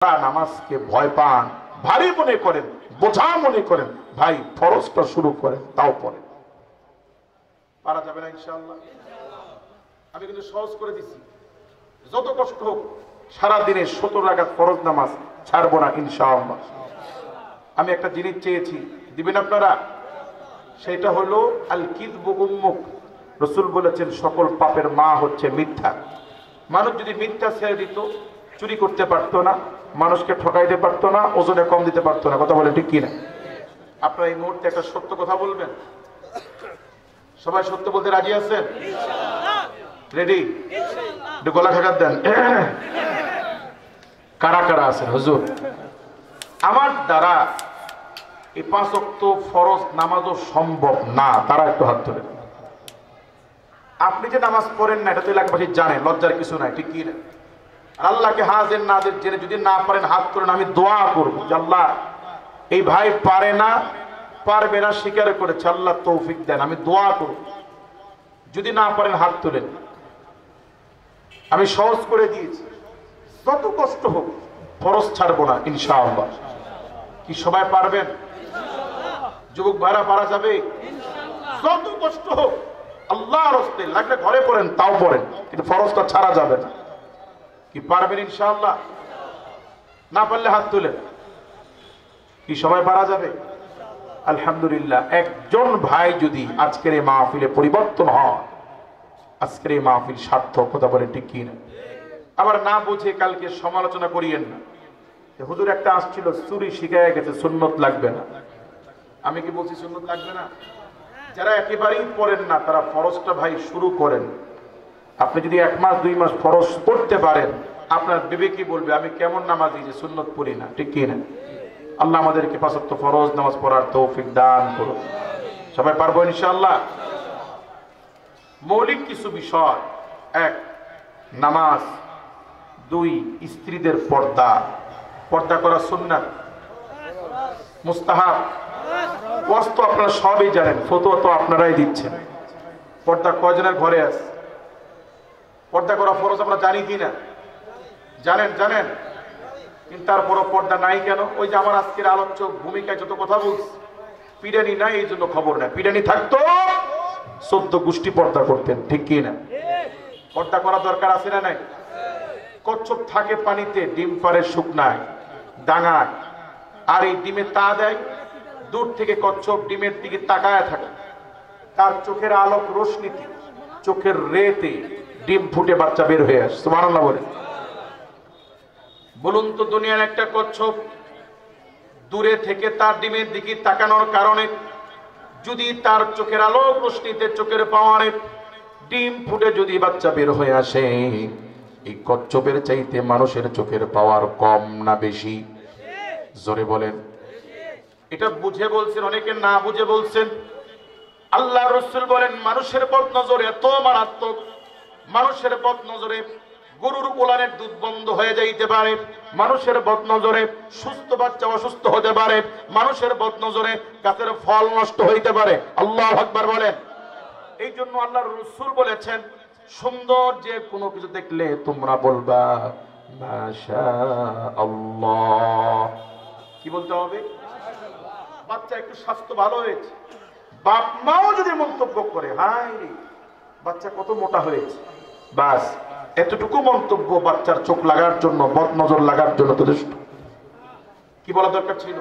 নামাজকে ভয় পান, ভারী মনে করেন, বোঝা মনে করেন, ভাই ফরজটা শুরু করেন, তাও পড়েন। পারা যাবে না ইনশাআল্লাহ? আমি কিন্তু সহজ করে দিচ্ছি, যত কষ্ট হোক সারাদিনে 17 রাকাত ফরজ নামাজ ছাড়বো না ইনশাআল্লাহ। আমি একটা জিনিস চেয়েছি, দিবেন আপনারা? সেটা হলো আল কিযবু উম্মুক। রাসূল বলেছেন সকল পাপের মা হচ্ছে মিথ্যা। মানুষ যদি মিথ্যা ছেড়ে দিত, চুরি করতে পারতো না, মানুষকে ঠকাইতে পারতো না, ওজনে কম দিতে পারতো না। কথা বলে ঠিক কিনা? আপনারা এই মুহূর্তে একটা সত্য কথা বলবেন? সবাই সত্য বলতে রাজি আছেন? রেডি? একটু গলা খাকাত দেন। কারা কারা আছেন? হুজুর, আমার দ্বারা এই 5 ওয়াক্ত ফরজ নামাজও সম্ভব না, তারা একটু হাত তোলেন। আপনি যে নামাজ পড়েন না এটা তো এলাকাবাসী জানে, লজ্জার কিছু নাই, ঠিক কি না? আল্লাহকে হাজির নাজির জেনে যদি না পারেন হাত তোলেন, আমি দোয়া করব যে আল্লাহ এই ভাই পারে না, পারবে না স্বীকার করেছে, আল্লাহ তৌফিক দেন, আমি দোয়া করব। যদি না পারেন হাত তোলেন। আমি সহজ করে দিয়েছি, যত কষ্ট হোক ফরজ ছাড়বো না ইনশাআল্লাহ। কি সবাই পারবেন? যুবক ভাইরা পারা যাবে? যত কষ্ট হোক আল্লাহর রাস্তে লাগলে ঘরে পড়েন, তাও পড়েন, কিন্তু ফরজটা ছাড়া যাবে না। কি পারবেন ইনশাআল্লাহ? না পারলে হাত তুলেন। কি সবাই পারা যাবে? আলহামদুলিল্লাহ। একজন ভাই যদি আজকের এই মাহফিলে পরিবর্তন হয়, আজকের এই মাহফিল সার্থক। কথা বলে ঠিক কি না? আবার না বুঝে কালকে সমালোচনা করিয়েন না। হুজুর একটা আসছিল, চুরি শিখায় গেছে, সুন্নত লাগবে না। আমি কি বলছি সুন্নত লাগবে না? যারা একেবারেই পড়েন না তারা ফরজটা ভাই শুরু করেন। আপনি যদি 1 মাস 2 মাস ফরজ পড়তে পারেন, আপনার বিবেকই বলবে আমি কেমন নামাজি যে সুন্নত পড়ি না, ঠিক কি না? আল্লাহ আমাদেরকে 5 ওয়াক্ত ফরজ নামাজ পড়ার তৌফিক দান করুন। সবাই পারবো ইনশাআল্লাহ? মৌলিক কিছু বিষয়: 1 নামাজ, 2 স্ত্রীদের পর্দা। পর্দা করা সুন্নাত, মুস্তাহাব। ওয়াজ তো আপনারা সবই জানেন, ফতোয়া তো আপনারাই দিচ্ছেন। পর্দা কয়জনের ঘরে আছে? পর্দা করা ফরজ আমরা জানি কি না? জানেন? জানেন, কিন্তু তারপরও পর্দা নাই কেন? ওই যে আমার আজকের আলোচ্য ভূমিকায় যত কথা বলছি, পিডানি নাই এই জন্য খবর নেই। পিডানি থাকতো 14 গোষ্ঠী পর্দা করতেন, ঠিক কি না? পর্দা করা দরকার আছে না নাই? কচ্ছপ থাকে পানিতে, ডিম পারে শুকনায়, ডাঙায়, আর এই ডিমে তা দেয়। দূর থেকে কচ্ছপ ডিমের দিকে তাকায় থাকে, তার চোখের আলোক রশ্মিতে, চোখের রেতে ডিম ফুটে বাচ্চা বের হয়ে আসে। সুবহানাল্লাহ বলে। বলুন তো, দুনিয়ার একটা কচ্ছপ দূরে থেকে তার ডিমের দিকে তাকানোর কারণে যদি তার চোখের আলোক রশ্মিতে, চোখের পাওয়ারে ডিম ফুটে যদি বাচ্চা বের হয়ে আসে, এই কচ্ছপের চাইতে মানুষের চোখের পাওয়ার কম না বেশি? জোরে বলেন। এটা বুঝে বলছেন, অনেকে না বুঝে বলছেন। আল্লাহ রাসূল বলেন মানুষের বদনজর এত মারাত্মক, মানুষের বদনজরে গরুর ওলানের দুধ বন্ধ হয়ে যাইতে পারে, মানুষের বদনজরে সুস্থ বাচ্চা অসুস্থ হতে পারে, মানুষের বদনজরে গাছের ফল নষ্ট হইতে পারে। আল্লাহু আকবার বলেন। এই জন্য আল্লাহ রাসূল বলেছেন সুন্দর যে কোনো কিছু দেখলে তোমরা বলবা মাশাআল্লাহ। কি বলতে হবে? বাচ্চা একটু স্বাস্থ্য ভালো হয়েছে, বাপ মাও যদি মন্তব্য করে হাই বাচ্চা কত মোটা হয়েছে, বাস এতটুকু মন্তব্য বাচ্চার চোখ লাগার জন্য, বদনজর লাগার জন্য যথেষ্ট। কি বলা দরকার ছিল?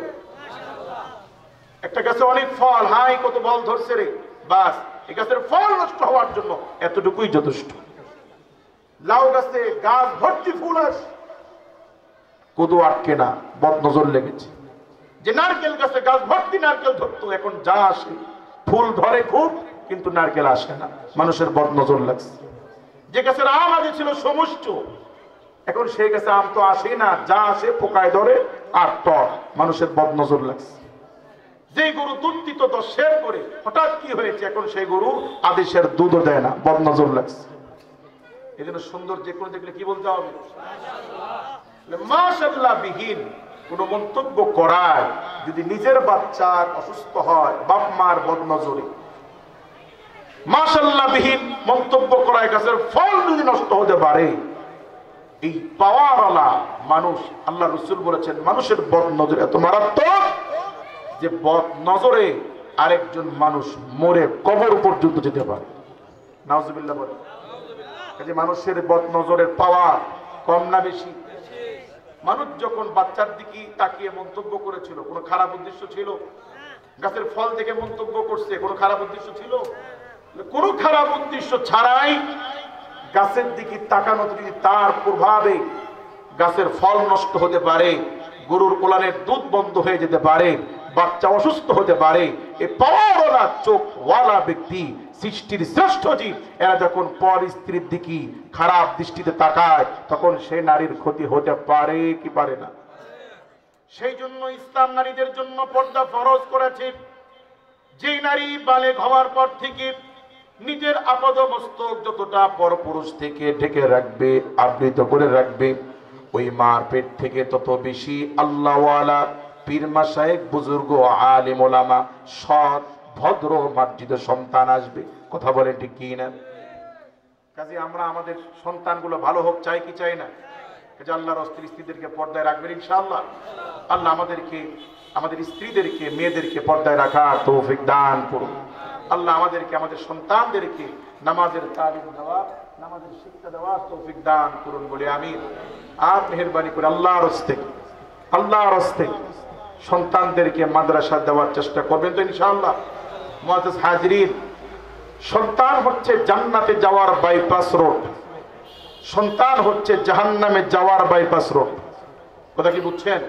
একটা গাছে অনেক ফল, হাই কত বল ধরছে রে, বাস এই গাছের ফল নষ্ট হওয়ার জন্য এতটুকুই যথেষ্ট। লাউ গাছে গাছ ভর্তি ফুল আসে, কদু আটকে না, বদনজর লেগেছে। যে নারকেল গাছে গাছ ভর্তি নারকেল ধরতো, এখন যা আসে ফুল ধরে খুব, কিন্তু নারকেল আসে না, মানুষের বদনজর লাগছে। যে গাছের আম আগে ছিল সমুষ্ট, এখন সেই গাছে আম তো আসে না, যা আসে পোকায় ধরে আর টক, মানুষের বদনজর লাগছে। যে গরু দুধ দিত 10 সের করে, হঠাৎ কি হয়েছে, এখন সেই গরু আদেশের দুধও দেয় না, বদনজর লাগছে। এই জন্য সুন্দর যে কোনো দেখলে কি বলতে হবে? মাশাআল্লাহ বিহীন কোন মন্তব্য করায় যদি নিজের বাচ্চা অসুস্থ হয়, বাপ মার বদনজরে মাশাআল্লাহ বিহীন মন্তব্য করায় গাছের ফল যদি নষ্ট হতে পারে, এই পাওয়ারওয়ালা মানুষ, আল্লাহ রসুল বলেছেন মানুষের বদ নজর এত মারাত্মক যে বদ নজরে আরেকজন মানুষ মরে কবর পর্যন্ত যেতে পারে। নাউজুবিল্লাহ বলে। যে মানুষের বদ নজরের পাওয়ার কম না বেশি? মানুষ যখন বাচ্চার দিকে তাকিয়ে মন্তব্য করেছিল, কোনো খারাপ উদ্দেশ্য ছিল? গাছের ফল দেখে মন্তব্য করছে, কোনো খারাপ উদ্দেশ্য ছিল? কোনো খারাপ উদ্দেশ্য ছাড়াই গাছের দিকে তাকানো, যদি তার প্রভাবে গাছের ফল নষ্ট হতে পারে, গরুর কোলানের দুধ বন্ধ হয়ে যেতে পারে, বাচ্চা অসুস্থ হতে পারে, এই পাওয়ারওয়ালা চোখওয়ালা ব্যক্তি, সৃষ্টির শ্রেষ্ঠ জীব, এরা যখন পর স্ত্রীর দিকে খারাপ দৃষ্টিতে তাকায় তখন সে নারীর ক্ষতি হতে পারে কি পারে না? সেই জন্য ইসলাম নারীদের জন্য পর্দা ফরজ করেছে। যেই নারী বালেগ হওয়ার পর থেকে নিজের আপাদ মস্তক যতটা পরপুরুষ থেকে ঢেকে রাখবে, আবৃত করে রাখবে, ওই মার পেট থেকে তত বেশি আল্লাহওয়ালা পীর মাশায়েখ বুজুর্গ আলিম ওলামা সৎ ভদ্র মার্জিত সন্তান আসবে। কথা বলেন ঠিক কি না? কাজে আমরা আমাদের সন্তানগুলো ভালো হোক চাই কি চাই না? যে আল্লাহর স্ত্রীদেরকে পর্দায় রাখবেন ইনশাআল্লাহ। আল্লাহ আমাদেরকে, আমাদের স্ত্রীদেরকে, মেয়েদেরকে পর্দায় রাখার তৌফিক দান করুন। আল্লাহ আমাদেরকে, আমাদের সন্তানদেরকে নামাজের তালিম দেওয়া, নামাজের শিক্ষা দেওয়ার তৌফিক দান করুন বলে আমিন। আর মেহেরবানি করে আল্লাহর হস্তে সন্তানদেরকে মাদ্রাসা দেওয়ার চেষ্টা করবেন তো ইনশাআল্লাহ। মুআজ্জাজ হাজিরিন, সন্তান হচ্ছে জান্নাতে যাওয়ার বাইপাস রোড, সন্তান হচ্ছে জাহান্নামে যাওয়ার বাইপাস রোড। কথা কি বুঝছেন?